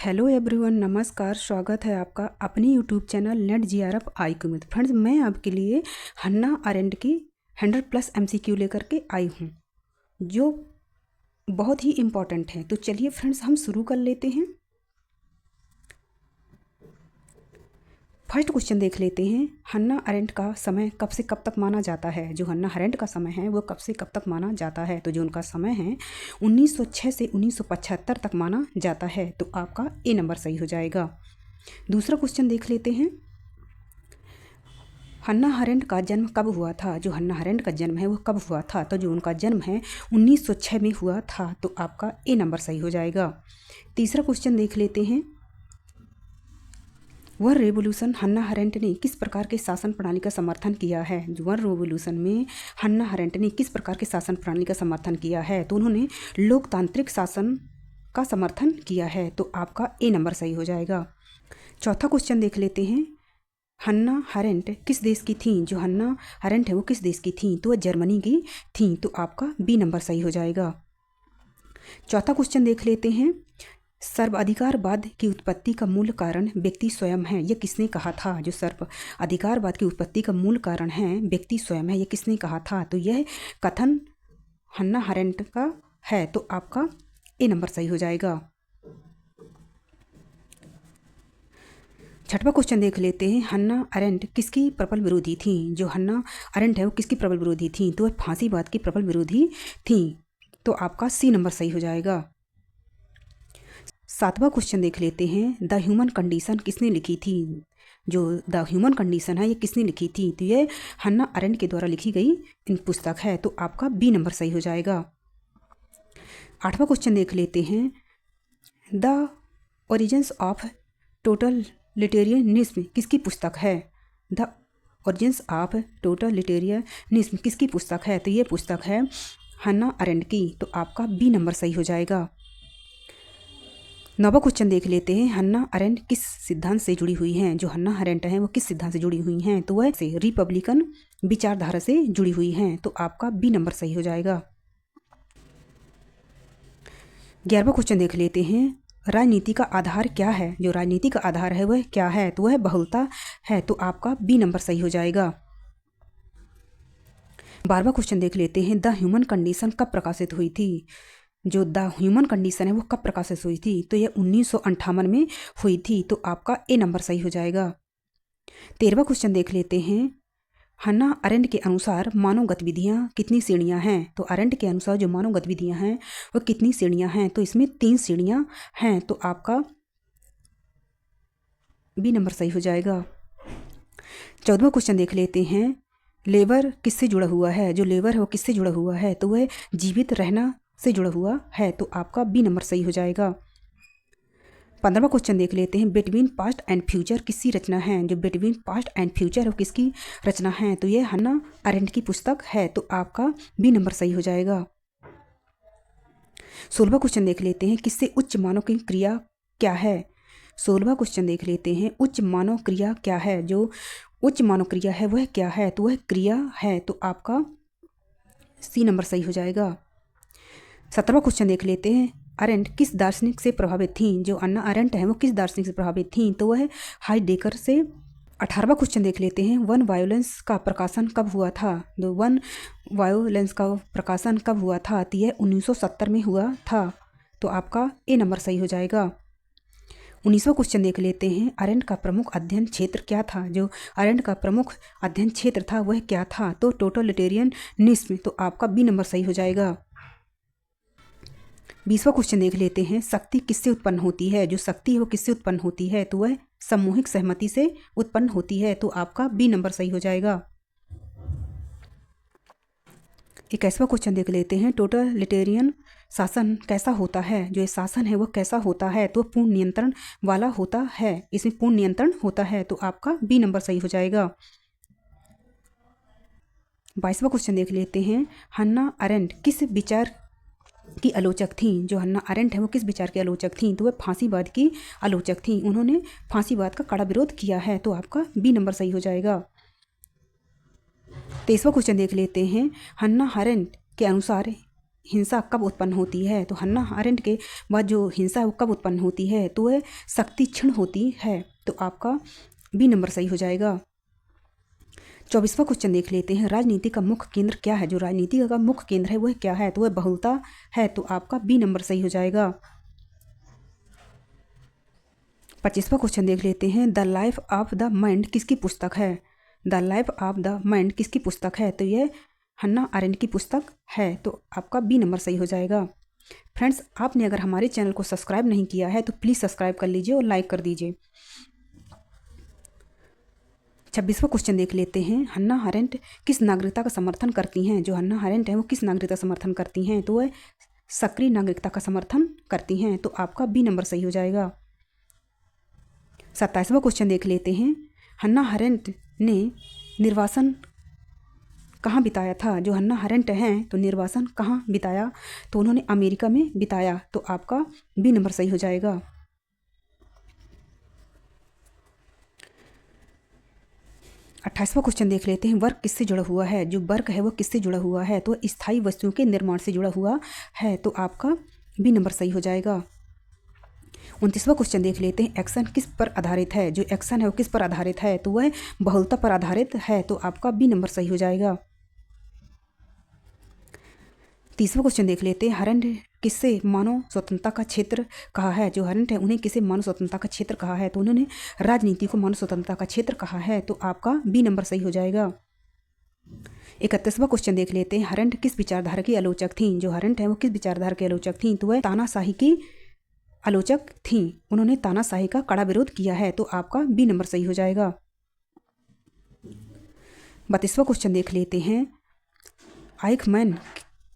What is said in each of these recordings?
Hello everyone, नमस्कार। स्वागत है आपका अपनी YouTube channel net GRF IQ में। फ्रेंड्स, मैं आपके लिए हन्ना अरेंड की 100+ MCQ लेकर के आई हूँ जो बहुत ही इम्पॉर्टेंट है। तो चलिए फ्रेंड्स, हम शुरू कर लेते हैं। फर्स्ट क्वेश्चन देख लेते हैं। हन्ना अरेंड का समय कब से कब तक माना जाता है? जो हन्ना अरेंड का समय है वो कब से कब तक माना जाता है? तो जो उनका समय है 1906 से 1975 तक माना जाता है। तो आपका ए नंबर सही हो जाएगा। दूसरा क्वेश्चन देख लेते हैं। हन्ना अरेंड का जन्म कब हुआ था? जो हन्ना अरेंड का जन्म है वो कब हुआ था? तो जो उनका जन्म है 1906 में हुआ था। तो आपका ए नंबर सही हो जाएगा। तीसरा क्वेश्चन देख लेते हैं। वह रेवोल्यूशन हन्ना अरेंट ने किस प्रकार के शासन प्रणाली का समर्थन किया है? वह रेवोल्यूशन में हन्ना अरेंट ने किस प्रकार के शासन प्रणाली का समर्थन किया है? तो उन्होंने लोकतांत्रिक शासन का समर्थन किया है। तो आपका ए नंबर सही हो जाएगा। चौथा क्वेश्चन देख लेते हैं। हन्ना अरेंट किस देश की थी? जो हन्ना अरेंट है वो किस देश की थी? तो वह जर्मनी की थी। तो आपका बी नंबर सही हो जाएगा। चौथा क्वेश्चन देख लेते हैं। सर्वाधिकारवाद की उत्पत्ति का मूल कारण व्यक्ति स्वयं है, यह किसने कहा था? जो सर्वाधिकारवाद की उत्पत्ति का मूल कारण है व्यक्ति स्वयं है, यह किसने कहा था? तो यह कथन हन्ना अरेंट का है। तो आपका ए नंबर सही हो जाएगा। छठवां क्वेश्चन देख लेते हैं। हन्ना अरेंट किसकी प्रबल विरोधी थी? जो हन्ना अरेंट है वो किसकी प्रबल विरोधी थी? तो वह फांसीवाद की प्रबल विरोधी थी। तो आपका सी नंबर सही हो जाएगा। सातवां क्वेश्चन देख लेते हैं। द ह्यूमन कंडीशन किसने लिखी थी? जो द ह्यूमन कंडीशन है ये किसने लिखी थी? तो ये हन्ना अरेंट के द्वारा लिखी गई पुस्तक है। तो आपका बी नंबर सही हो जाएगा। आठवां क्वेश्चन देख लेते हैं। द ओरिजिन्स ऑफ टोटलिटेरियनिज्म किसकी पुस्तक है? द ओरिजिन्स ऑफ टोटलिटेरियनिज्म किसकी पुस्तक है? तो ये पुस्तक है हन्ना अरेंट की। तो आपका बी नंबर सही हो जाएगा। नौवां क्वेश्चन देख लेते हैं। हन्ना अरेंट किस सिद्धांत से जुड़ी हुई हैं? जो हन्ना अरेंट हैं वो किस सिद्धांत से जुड़ी हुई हैं? तो वह रिपब्लिकन विचारधारा से जुड़ी हुई हैं। तो आपका बी नंबर सही हो जाएगा। 11वां क्वेश्चन देख लेते हैं। राजनीति का आधार क्या है? जो राजनीति का आधार है वह क्या है? तो वह बहुलता है। तो आपका बी नंबर सही हो जाएगा। 12वां क्वेश्चन देख लेते हैं। द ह्यूमन कंडीशन कब प्रकाशित हुई थी? जो द ह्यूमन कंडीशन है वो कब प्रकाशित हुई थी? तो यह 1958 में हुई थी। तो आपका ए नंबर सही हो जाएगा। 13वां क्वेश्चन देख लेते हैं। हन्ना अरेंट के अनुसार मानव गतिविधियाँ कितनी श्रेणियाँ हैं? तो अरेंट के अनुसार जो मानव गतिविधियाँ हैं वो कितनी श्रेणियाँ हैं? तो इसमें 3 श्रेणियाँ हैं। तो आपका बी नंबर सही हो जाएगा। 14वां क्वेश्चन देख लेते हैं। लेबर किससे जुड़ा हुआ है? जो लेबर है वो किससे जुड़ा हुआ है? तो वह जीवित रहना से जुड़ा हुआ है। तो आपका बी नंबर सही हो जाएगा। 15वां क्वेश्चन देख लेते हैं। बिटवीन पास्ट एंड फ्यूचर किसकी रचना है? जो बिटवीन पास्ट एंड फ्यूचर है वो किसकी रचना है? तो ये हन्ना अरेंट की पुस्तक है। तो आपका बी नंबर सही हो जाएगा। 16वां क्वेश्चन देख लेते हैं। किससे उच्च मानव की क्रिया क्या है? 16वां क्वेश्चन देख लेते हैं। उच्च मानव क्रिया क्या है? जो उच्च मानव क्रिया है वह क्या है? तो वह क्रिया है। तो आपका सी नंबर सही हो जाएगा। 17वां क्वेश्चन देख लेते हैं। अरेंट किस दार्शनिक से प्रभावित थी? जो अन्ना अरेंट है वो किस दार्शनिक से प्रभावित थी? तो वह हाइडेकर से। 18वां क्वेश्चन देख लेते हैं। वन वायोलेंस का प्रकाशन कब हुआ था? तो वन वायोलेंस का प्रकाशन कब हुआ था? तो यह 1970 में हुआ था। तो आपका ए नंबर सही हो जाएगा। 19वां क्वेश्चन देख लेते हैं। अरेंट का प्रमुख अध्ययन क्षेत्र क्या था? जो अरेंट का प्रमुख अध्ययन क्षेत्र था वह क्या था? तो टोटलिटेरियनिज्म। तो आपका बी नंबर सही हो जाएगा। 20वां क्वेश्चन देख लेते हैं। शक्ति किससे उत्पन्न होती है? जो शक्ति है वो किससे उत्पन्न होती है? तो वह सामूहिक सहमति से उत्पन्न होती है। तो आपका बी नंबर सही हो जाएगा। 21वां क्वेश्चन देख लेते हैं। टोटलिटेरियन शासन कैसा होता है? जो ये शासन है वो कैसा होता है? तो पूर्ण नियंत्रण वाला होता है। इसमें पूर्ण नियंत्रण होता है। तो आपका बी नंबर सही हो जाएगा। 22वां क्वेश्चन देख लेते हैं। हन्ना अरेंट किस विचार की आलोचक थी? जो हन्ना अरेंट है वो किस विचार की आलोचक थी? तो वह फांसीवाद की आलोचक थी। उन्होंने फांसीवाद का कड़ा विरोध किया है। तो आपका बी नंबर सही हो जाएगा। 23वां क्वेश्चन देख लेते हैं। हन्ना अरेंट के अनुसार हिंसा कब उत्पन्न होती है? तो हन्ना अरेंट के बाद जो हिंसा है वो कब उत्पन्न होती है? तो वह शक्ति क्षीण होती है। तो आपका बी नंबर सही हो जाएगा। 24वां क्वेश्चन देख लेते हैं। राजनीति का मुख्य केंद्र क्या है? जो राजनीति का मुख्य केंद्र है वह क्या है? तो वह बहुलता है। तो आपका बी नंबर सही हो जाएगा। 25वां क्वेश्चन देख लेते हैं। The life of the mind किसकी पुस्तक है? The life of the mind किसकी पुस्तक है? तो यह हन्ना अरेंट की पुस्तक है। तो आपका बी नंबर सही हो जाएगा। फ्रेंड्स, आपने अगर हमारे चैनल को सब्सक्राइब नहीं किया है तो प्लीज़ सब्सक्राइब कर लीजिए और लाइक कर दीजिए। 26वां क्वेश्चन देख लेते हैं। हन्ना अरेंट किस नागरिकता का समर्थन करती हैं? जो हन्ना अरेंट है वो किस नागरिकता का समर्थन करती हैं? तो वह सक्रिय नागरिकता का समर्थन करती हैं। तो आपका बी नंबर सही हो जाएगा। 27वां क्वेश्चन देख लेते हैं। हन्ना अरेंट ने निर्वासन कहाँ बिताया था? जो हन्ना अरेंट हैं तो निर्वासन कहाँ बिताया? तो उन्होंने अमेरिका में बिताया। तो आपका बी नंबर सही हो जाएगा। 28वां क्वेश्चन देख लेते हैं। वर्क किससे जुड़ा हुआ है? जो वर्क है वो किससे जुड़ा हुआ है? तो स्थायी वस्तुओं के निर्माण से जुड़ा हुआ है। तो आपका बी नंबर सही हो जाएगा। 29वां क्वेश्चन देख लेते हैं। एक्शन किस पर आधारित है? जो एक्शन है वो किस पर आधारित है? तो वह बहुलता पर आधारित है। तो आपका बी नंबर सही हो जाएगा। 30वां क्वेश्चन देख लेते हैं। हरेंट किससे मानव स्वतंत्रता का क्षेत्र कहा है? जो हरेंट है उन्हें किसे मानव स्वतंत्रता का क्षेत्र कहा है? तो उन्होंने राजनीति को मानव स्वतंत्रता का क्षेत्र कहा है। तो आपका बी नंबर सही हो जाएगा। 31वां क्वेश्चन देख लेते हैं। हरेंट किस विचारधारा की आलोचक थीं? जो हरेंट है वो किस विचारधारा की आलोचक थीं? तो वह तानाशाही की आलोचक थीं। उन्होंने तानाशाही का कड़ा विरोध किया है। तो आपका बी नंबर सही हो जाएगा। 32वां क्वेश्चन देख लेते हैं। आइखमैन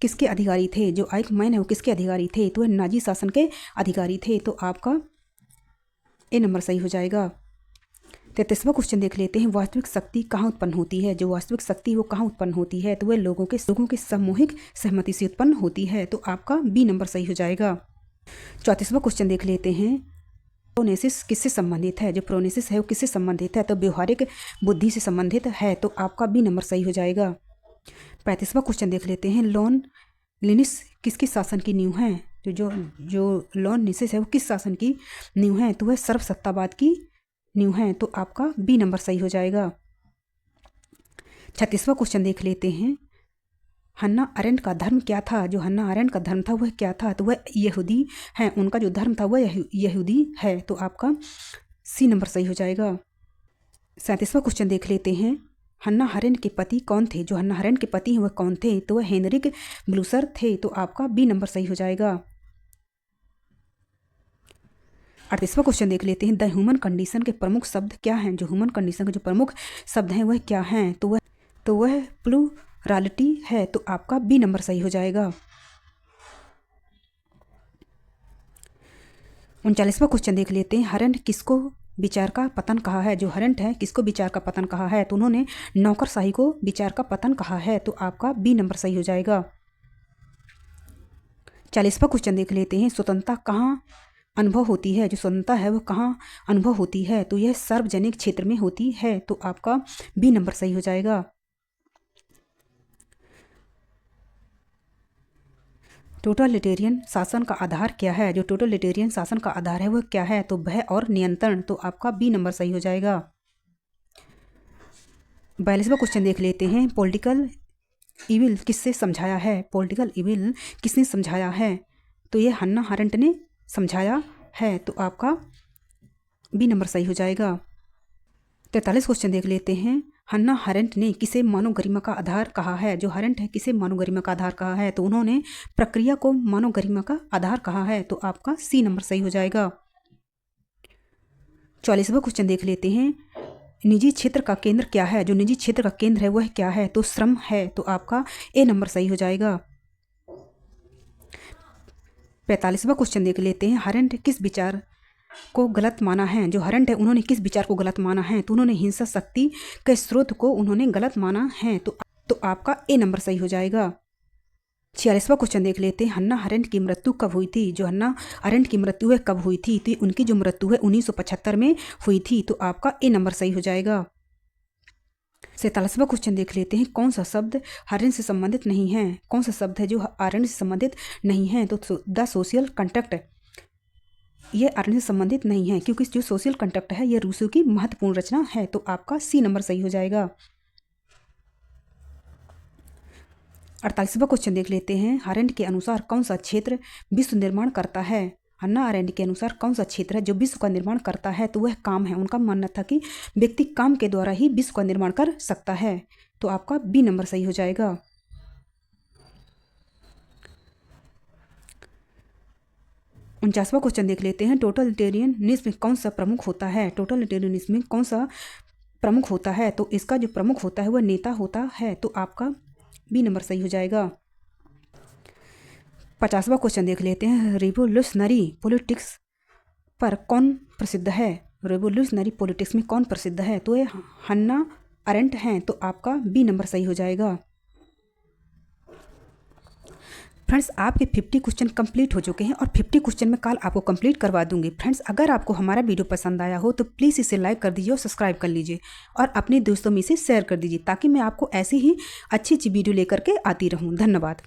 किसके अधिकारी थे? जो आइखमैन है वो किसके अधिकारी थे? तो वह नाजी शासन के अधिकारी थे। तो आपका ए नंबर सही हो जाएगा। 33वां क्वेश्चन देख लेते हैं। वास्तविक शक्ति कहाँ उत्पन्न होती है? जो वास्तविक शक्ति वो कहाँ उत्पन्न होती है? तो वह लोगों के सामूहिक सहमति से उत्पन्न होती है। तो आपका बी नंबर सही हो जाएगा। 34वां क्वेश्चन देख लेते हैं। प्रोनेसिस किससे संबंधित है? जो प्रोनेसिस है वो किससे संबंधित है? तो व्यवहारिक बुद्धि से संबंधित है। तो आपका बी नंबर सही हो जाएगा। 35वां क्वेश्चन देख लेते हैं। लॉन लिनिस किसके शासन की नींव है? जो लॉन लिनिस है वो किस शासन की नींव है? तो वह सर्वसत्तावाद की नींव है। तो आपका बी नंबर सही हो जाएगा। 36वां क्वेश्चन देख लेते हैं। हन्ना अरेंट का धर्म क्या था? जो हन्ना अरेंट का धर्म था वह क्या था? तो वह यहूदी है। उनका जो धर्म था वह यहूदी है। तो आपका सी नंबर सही हो जाएगा। 37वां क्वेश्चन देख लेते हैं। हन्ना अरेंट के पति कौन थे? जो हन्ना अरेंट के पति हैं वह कौन थे? तो वह हेनरिक ब्लूसर थे। तो आपका बी नंबर सही हो जाएगा। 38वां क्वेश्चन देख लेते हैं। द ह्यूमन कंडीशन के प्रमुख शब्द क्या हैं? जो ह्यूमन कंडीशन के जो प्रमुख शब्द हैं वह क्या हैं? तो वह प्लूरालिटी है। तो आपका बी नंबर सही हो जाएगा। 39वां क्वेश्चन देख लेते हैं। हरेंट किसको विचार का पतन कहा है? जो हरेंट है किसको विचार का पतन कहा है? तो उन्होंने नौकरशाही को विचार का पतन कहा है। तो आपका बी नंबर सही हो जाएगा। 40वां क्वेश्चन देख लेते हैं। स्वतंत्रता कहाँ अनुभव होती है? जो स्वतंत्रता है वो कहाँ अनुभव होती है? तो यह सार्वजनिक क्षेत्र में होती है। तो आपका बी नंबर सही हो जाएगा। टोटलिटेरियन शासन का आधार क्या है? जो टोटलिटेरियन शासन का आधार है वह क्या है? तो भय और नियंत्रण। तो आपका बी नंबर सही हो जाएगा। 42वां क्वेश्चन देख लेते हैं। पॉलिटिकल इविल किससे समझाया है? पॉलिटिकल इविल किसने समझाया है? तो ये हन्ना अरेंट ने समझाया है। तो आपका बी नंबर सही हो जाएगा। 43 क्वेश्चन देख लेते हैं। हन्ना अरेंट ने किसे मानव गरिमा का आधार कहा है? जो अरेंट है किसे मानव गरिमा का आधार कहा है? तो उन्होंने प्रक्रिया को मानव गरिमा का आधार कहा है। तो आपका सी नंबर सही हो जाएगा। 44वां क्वेश्चन देख लेते हैं। निजी क्षेत्र का केंद्र क्या है? जो निजी क्षेत्र का केंद्र है वह क्या है? तो श्रम है। तो आपका ए नंबर सही हो जाएगा। 45वां क्वेश्चन देख लेते हैं। हरेंट किस विचार को गलत माना है? जो हरेंट है उन्होंने किस विचार को गलत माना है? तो उन्होंने हिंसा शक्ति के स्रोत को उन्होंने गलत माना है। तो आपका ए नंबर सही हो जाएगा। 46वां क्वेश्चन देख लेते हैं। हन्ना अरेंट की मृत्यु कब हुई थी? जो हन्ना अरेंट की मृत्यु है कब हुई थी? तो उनकी जो मृत्यु है 1975 में हुई थी। तो आपका ए नंबर सही हो जाएगा। 47वां क्वेश्चन देख लेते हैं, कौन सा शब्द अरण्य से संबंधित नहीं है? कौन सा शब्द है जो अरण्य से संबंधित नहीं है? तो द सोशल कंट्रैक्ट, ये अरण्य से संबंधित नहीं है क्योंकि जो सोशल कंट्रैक्ट है ये रूसो की महत्वपूर्ण रचना है। तो आपका सी नंबर सही हो जाएगा। 48वां क्वेश्चन देख लेते हैं, अरेंट के अनुसार कौन सा क्षेत्र विश्व निर्माण करता है? हन्ना अरेंट के अनुसार कौन सा क्षेत्र है जो विश्व का निर्माण करता है? तो वह काम है। उनका मानना था कि व्यक्ति काम के द्वारा ही विश्व का निर्माण कर सकता है। तो आपका बी नंबर सही हो जाएगा। 49वां क्वेश्चन देख लेते हैं, टोटलिटेरियनिज्म में कौन सा प्रमुख होता है? टोटलिटेरियनिज्म में कौन सा प्रमुख होता है? तो इसका जो प्रमुख होता है वह नेता होता है। तो आपका बी नंबर सही हो जाएगा। 50वां क्वेश्चन देख लेते हैं, रिवोल्यूशनरी पॉलिटिक्स पर कौन प्रसिद्ध है? रिवोल्यूशनरी पॉलिटिक्स में कौन प्रसिद्ध है? तो ये हन्ना अरेंट हैं। तो आपका बी नंबर सही हो जाएगा। फ्रेंड्स, आपके 50 क्वेश्चन कंप्लीट हो चुके हैं और 50 क्वेश्चन में कल आपको कंप्लीट करवा दूंगी। फ्रेंड्स, अगर आपको हमारा वीडियो पसंद आया हो तो प्लीज़ इसे लाइक कर दीजिए और सब्सक्राइब कर लीजिए और अपने दोस्तों में इसे शेयर कर दीजिए ताकि मैं आपको ऐसी ही अच्छी वीडियो लेकर के आती रहूं। धन्यवाद।